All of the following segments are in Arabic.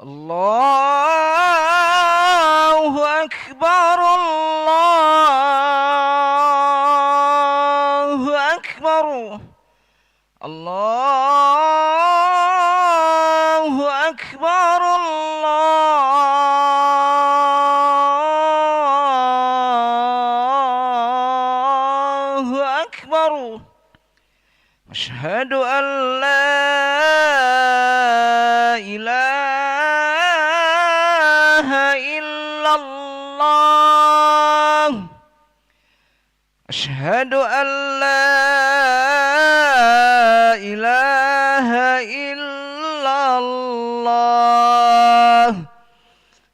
الله أكبر الله أكبر الله أكبر الله أكبر أشهد أن لا إله إلا الله أشهد أن لا إله إلا الله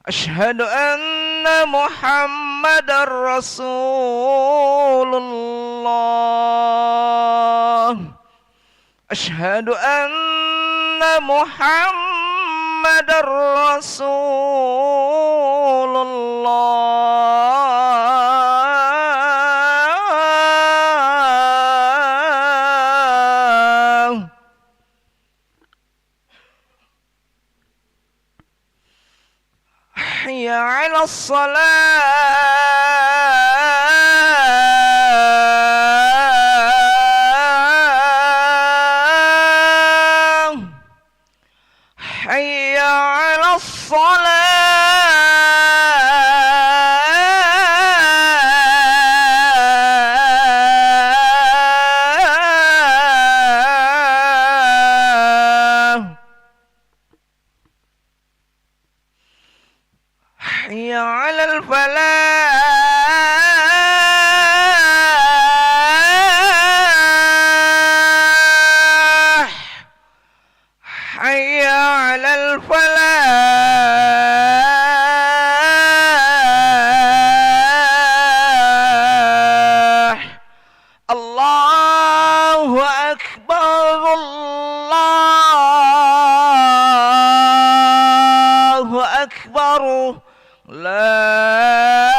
أشهد أن محمد رسول الله أشهد أن محمد رسول الله حي على الصلاة حي على الصلاة حي على الفلاح حي على الفلاح الله أكبر الله أكبر لا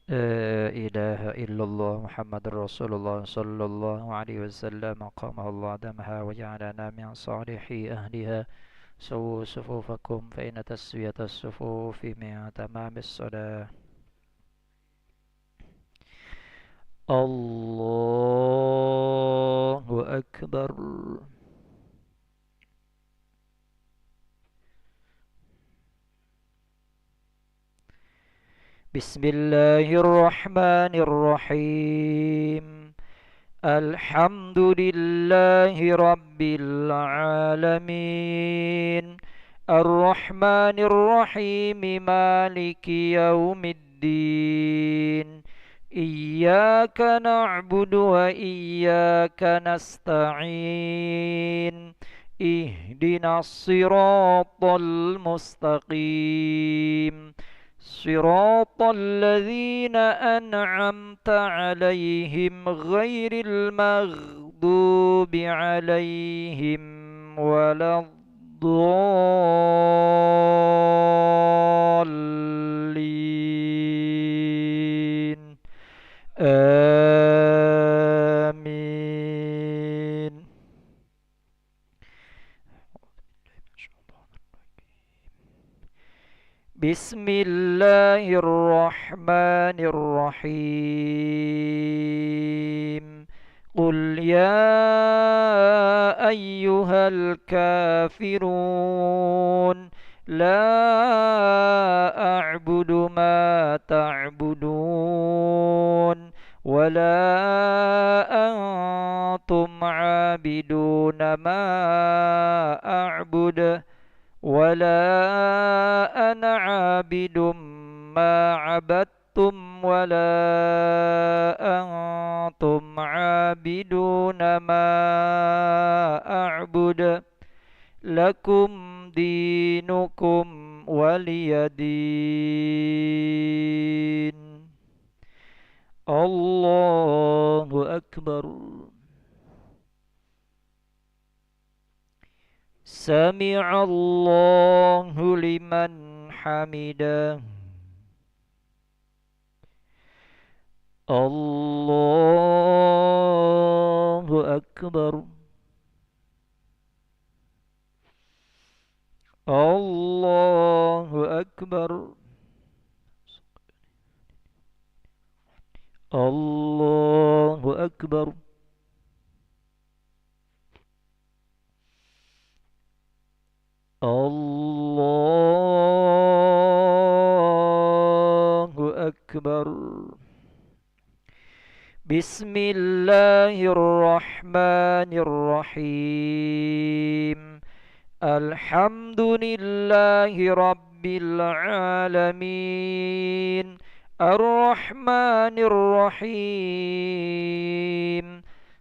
لا إله إلا الله محمد رسول الله صلى الله عليه وسلم قامه الله دمها وجعلنا من صالح أهلها سووا صفوفكم فإن تسوية الصفوف من تمام الصلاة الله أكبر بسم الله الرحمن الرحيم الحمد لله رب العالمين الرحمن الرحيم مالك يوم الدين إياك نعبد وإياك نستعين اهدنا الصراط المستقيم صراط الذين أنعمت عليهم غير المغضوب عليهم ولا الضالين آمين بسم الله الرحمن الرحيم قل يا أيها الكافرون لا أعبد ما تعبدون ولا أنتم عابدون ما أعبد ولا أنا عابد ما عبدتم ولا أنتم عابدون ما أعبد لكم دينكم ولي دين الله أكبر سمع الله لمن حمده الله أكبر الله أكبر الله أكبر الله أكبر بسم الله الرحمن الرحيم الحمد لله رب العالمين الرحمن الرحيم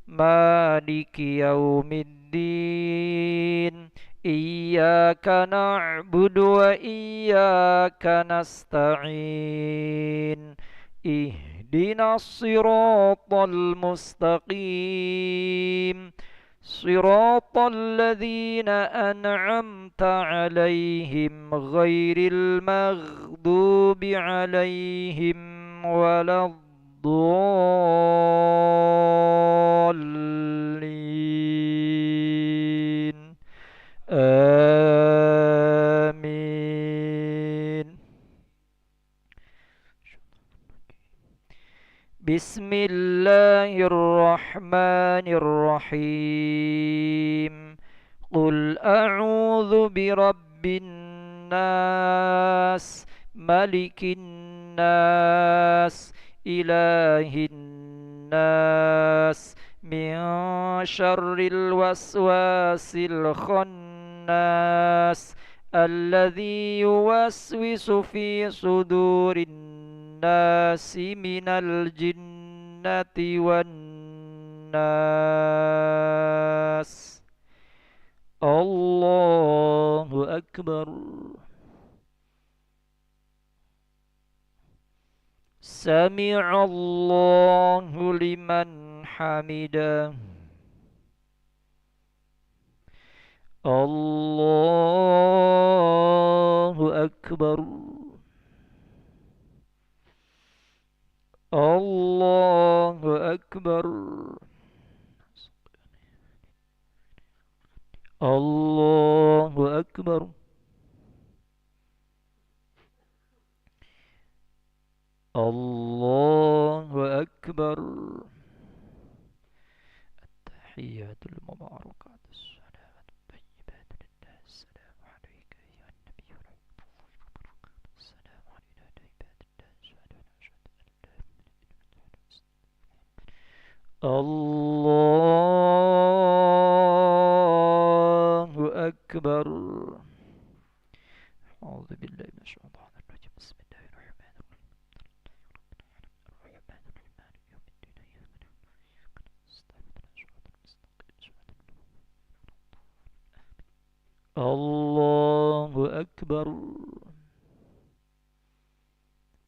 مالك يوم الدين إياك نعبد وإياك نستعين اهدنا الصراط المستقيم صراط الذين أنعمت عليهم غير المغضوب عليهم ولا الضالين آمين بسم الله الرحمن الرحيم قل أعوذ برب الناس ملك الناس إله الناس من شر الوسواس الخناس الذي يوسوس في صدور الناس من الجنة والناس الله أكبر سمع الله لمن حمده الله أكبر الله أكبر. الله أكبر. الله أكبر. التحيات المباركات الصلوات الطيبات لله. السلام عليك أيها النبي ورحمة الله وبركاته. السلام علينا عباد الله الصالحين. أشهد أن لا إله إلا الله. الله أكبر. أعوذ بالله من الشيطان الرجيم. بسم الله الرحمن الرحيم. الله أكبر.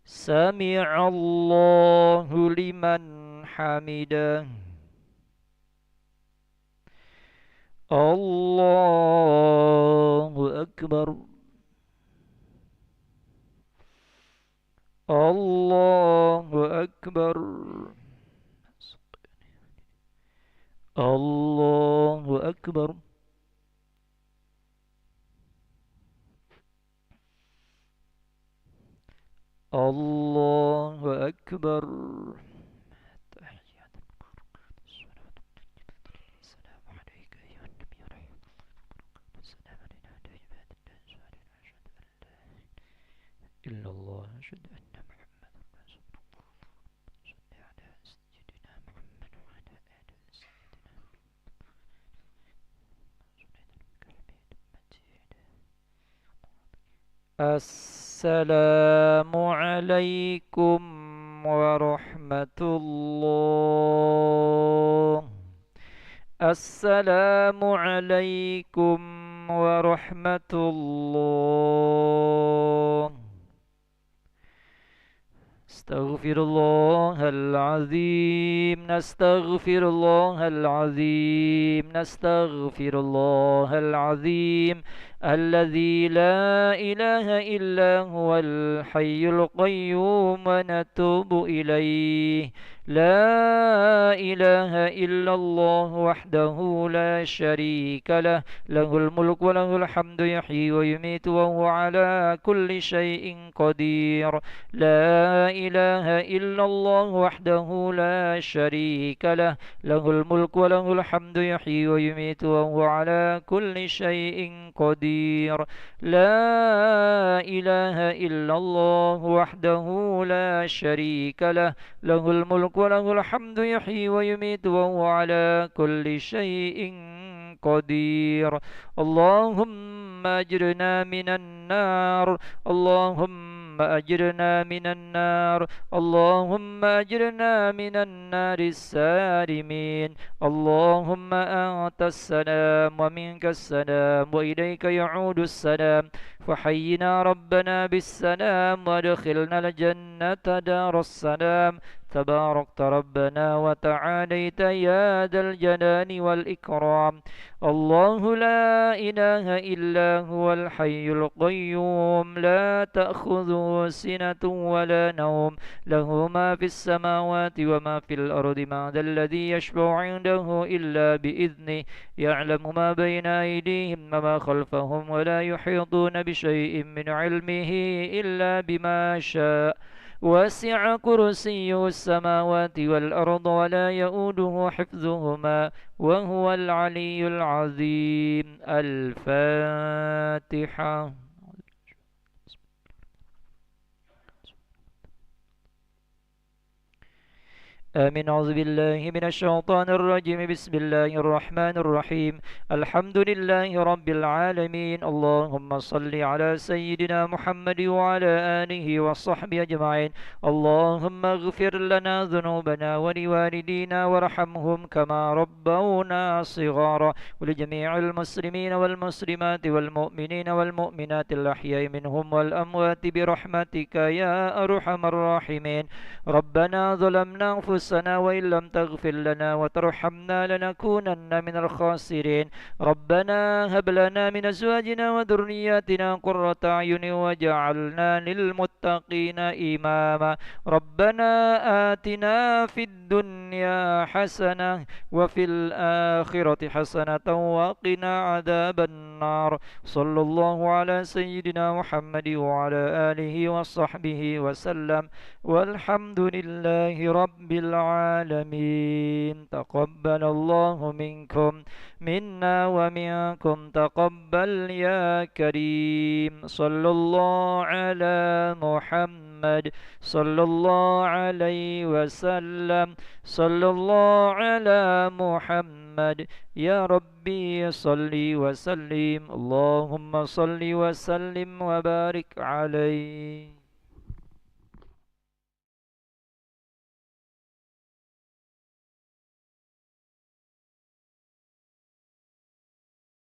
سمع الله لمن حمده. الله أكبر. الله أكبر. الله أكبر. الله أكبر. السلام عليك أيها النبي ورحمة الله وبركاته. السلام علينا وعلى عباد الله الصالحين. أشهد أن لا إله إلا الله. أشهد أن محمدا رسول الله. صل على سيدنا محمد وعلى آل سيدنا السلام عليكم ورحمة الله. السلام عليكم ورحمة الله. استغفر الله العظيم. نستغفر الله العظيم. نستغفر الله العظيم الذي لا إله إلا هو الحي القيوم ونتوب إليه. لا إله إلا الله وحده لا شريك له. له الملك وله الحمد يحيي ويميت وهو على كل شيء قدير. لا إله إلا الله وحده لا شريك له. له الملك وله الحمد يحيي ويميت وهو على كل شيء قدير. لا إله إلا الله وحده لا شريك له. له الملك وله الحمد يحيي ويميت وهو على كل شيء قدير. اللهم أجرنا من النار. اللهم أجرنا من النار. اللهم أجرنا من النار السالمين. اللهم أنت السلام ومنك السلام وإليك يعود السلام. فحينا ربنا بالسلام وادخلنا الجنة دار السلام. تباركت ربنا وتعاليت يا ذا الجلال والإكرام. الله لا إله إلا هو الحي القيوم لا تأخذه سنة ولا نوم. له ما في السماوات وما في الأرض. ما ذا الذي يشفع عنده إلا بإذنه. يعلم ما بين أيديهم وما خلفهم ولا يحيطون بشيء من علمه إلا بما شاء. وسع كرسيه السماوات والأرض ولا يؤوده حفظهما وهو العلي العظيم. الفاتحة. آمين. أعوذ بالله من الشيطان الرجيم. بسم الله الرحمن الرحيم. الحمد لله رب العالمين. اللهم صل على سيدنا محمد وعلى آله وصحبه أجمعين. اللهم اغفر لنا ذنوبنا ولوالدينا وارحمهم كما ربونا صغارا. ولجميع المسلمين والمسلمات والمؤمنين والمؤمنات الأحياء منهم والأموات برحمتك يا أرحم الراحمين. ربنا ظلمنا أنفسنا أنفسنا وإن لم تغفر لنا وترحمنا لنكونن من الخاسرين. ربنا هب لنا من أزواجنا وذرياتنا قرة أعين واجعلنا للمتقين إماما. ربنا آتنا في الدنيا حسنة وفي الآخرة حسنة وقنا عذاب النار. صلى الله على سيدنا محمد وعلى آله وصحبه وسلم والحمد لله رب العالمين. تقبل الله منكم منا ومنكم تقبل يا كريم. صلى الله على محمد صلى الله عليه وسلم. صلى الله على محمد. يا ربي صل وسلم. اللهم صل وسلم وبارك عليه.